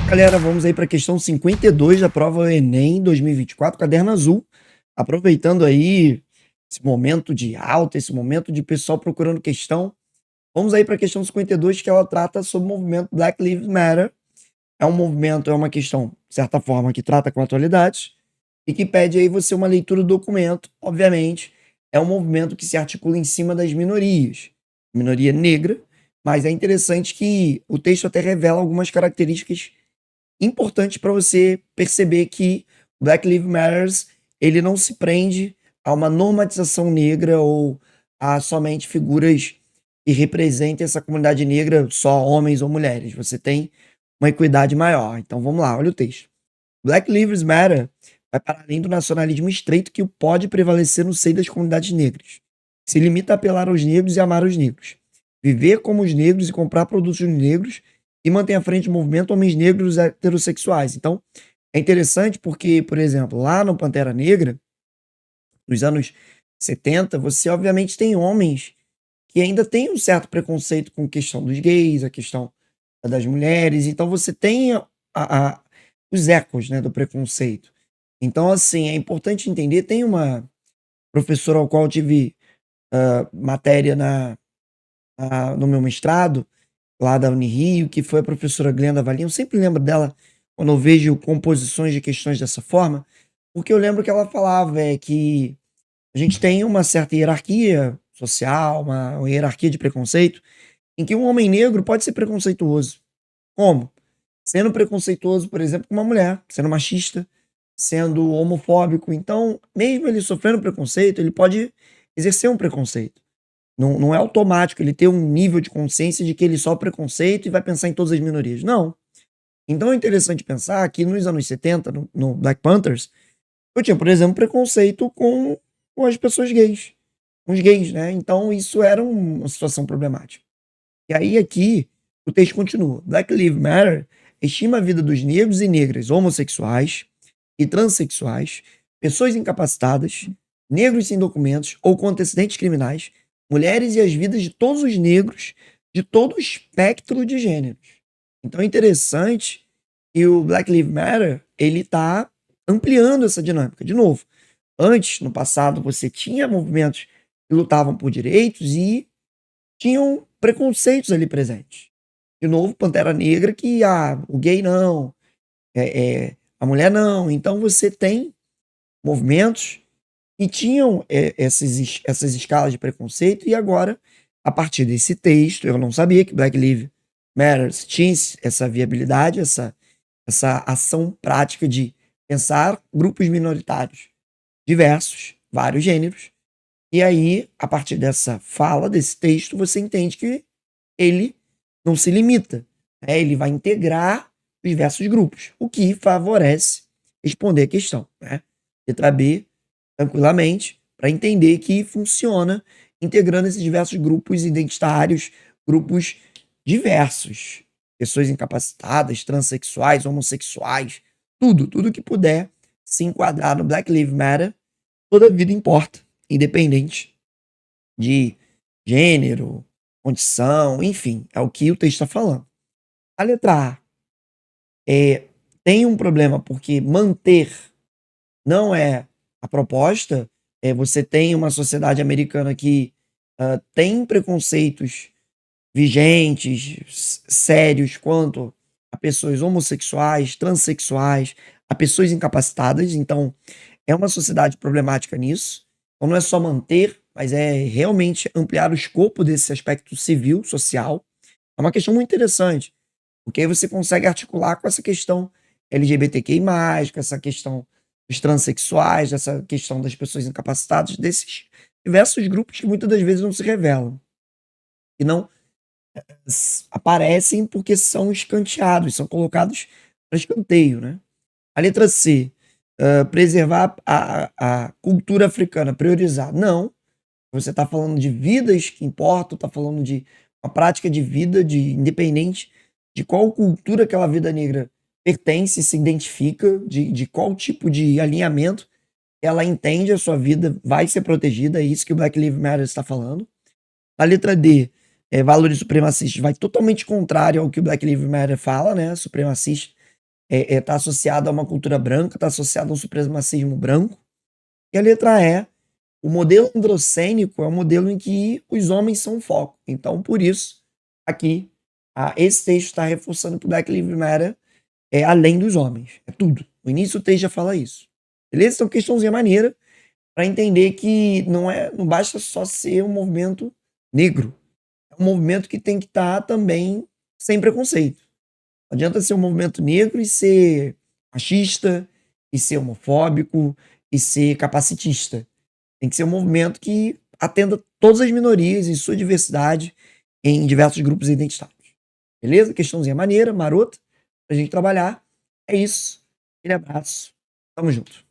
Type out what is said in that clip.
Galera, vamos aí para a questão 52 da prova Enem 2024, caderno azul. Aproveitando aí esse momento de alta, esse momento de pessoal procurando questão, vamos aí para a questão 52, que ela trata sobre o movimento Black Lives Matter. É um movimento, é uma questão, de certa forma, que trata com atualidades e que pede aí você uma leitura do documento. Obviamente, é um movimento que se articula em cima das minorias, minoria negra, mas é interessante que o texto até revela algumas características importante para você perceber que Black Lives Matter ele não se prende a uma normatização negra ou a somente figuras que representem essa comunidade negra, só homens ou mulheres. Você tem uma equidade maior. Então vamos lá, olha o texto. Black Lives Matter vai para além do nacionalismo estreito que pode prevalecer no seio das comunidades negras. Se limita a apelar aos negros e amar os negros. Viver como os negros e comprar produtos negros e mantém à frente o movimento homens negros heterossexuais. Então, é interessante porque, por exemplo, lá no Pantera Negra, nos anos 70, você obviamente tem homens que ainda têm um certo preconceito com a questão dos gays, a questão das mulheres. Então, você tem os ecos, né, do preconceito. Então, assim, é importante entender. Tem uma professora ao qual eu tive matéria no meu mestrado, lá da Unirio, que foi a professora Glenda Valim. Eu sempre lembro dela quando eu vejo composições de questões dessa forma, porque eu lembro que ela falava que a gente tem uma certa hierarquia social, uma hierarquia de preconceito, em que um homem negro pode ser preconceituoso. Como? Sendo preconceituoso, por exemplo, com uma mulher, sendo machista, sendo homofóbico. Então, mesmo ele sofrendo preconceito, ele pode exercer um preconceito. Não é automático ele ter um nível de consciência de que ele sofre preconceito e vai pensar em todas as minorias. Não. Então é interessante pensar que nos anos 70, no Black Panthers, eu tinha, por exemplo, preconceito com as pessoas gays, com os gays, né? Então isso era uma situação problemática. E aí aqui o texto continua. Black Lives Matter estima a vida dos negros e negras homossexuais e transexuais, pessoas incapacitadas, negros sem documentos ou com antecedentes criminais, mulheres e as vidas de todos os negros de todo o espectro de gêneros. Então é interessante que o Black Lives Matter ele está ampliando essa dinâmica. De novo, antes, no passado, você tinha movimentos que lutavam por direitos e tinham preconceitos ali presentes. De novo, Pantera Negra que o gay não, a mulher não. Então você tem movimentos que tinham essas escalas de preconceito e agora, a partir desse texto, eu não sabia que Black Lives Matter tinha essa viabilidade, essa ação prática de pensar grupos minoritários diversos, vários gêneros, e aí, a partir dessa fala, desse texto, você entende que ele não se limita, né? Ele vai integrar os diversos grupos, o que favorece responder a questão, né? Letra B, tranquilamente, para entender que funciona integrando esses diversos grupos identitários, grupos diversos, pessoas incapacitadas, transexuais, homossexuais, tudo que puder se enquadrar no Black Lives Matter, toda vida importa, independente de gênero, condição, enfim, é o que o texto está falando. A letra A tem um problema porque manter não é a proposta. Você tem uma sociedade americana que tem preconceitos vigentes, sérios, quanto a pessoas homossexuais, transexuais, a pessoas incapacitadas. Então, é uma sociedade problemática nisso. Então, não é só manter, mas é realmente ampliar o escopo desse aspecto civil, social. É uma questão muito interessante, porque aí você consegue articular com essa questão LGBTQI+, com essa questão dos transexuais, essa questão das pessoas incapacitadas, desses diversos grupos que muitas das vezes não se revelam, e não aparecem porque são escanteados, são colocados para escanteio, né? A letra C, preservar a cultura africana, priorizar. Não, você está falando de vidas que importam, está falando de uma prática de vida, de independente de qual cultura aquela vida negra pertence, se identifica, de qual tipo de alinhamento ela entende a sua vida, vai ser protegida, é isso que o Black Lives Matter está falando. A letra D, valores supremacistas, vai totalmente contrário ao que o Black Lives Matter fala, né? Supremacista tá associado a uma cultura branca, tá associado a um supremacismo branco. E a letra E, o modelo androcênico é um modelo em que os homens são o foco. Então, por isso, aqui, esse texto está reforçando que o Black Lives Matter é além dos homens, é tudo. O início do texto já fala isso. Beleza? Então, questãozinha maneira para entender que não basta só ser um movimento negro. É um movimento que tem que estar também sem preconceito. Não adianta ser um movimento negro e ser machista, e ser homofóbico, e ser capacitista. Tem que ser um movimento que atenda todas as minorias em sua diversidade em diversos grupos identitários. Beleza? Questãozinha maneira, marota, pra gente trabalhar. É isso. Aquele abraço. Tamo junto.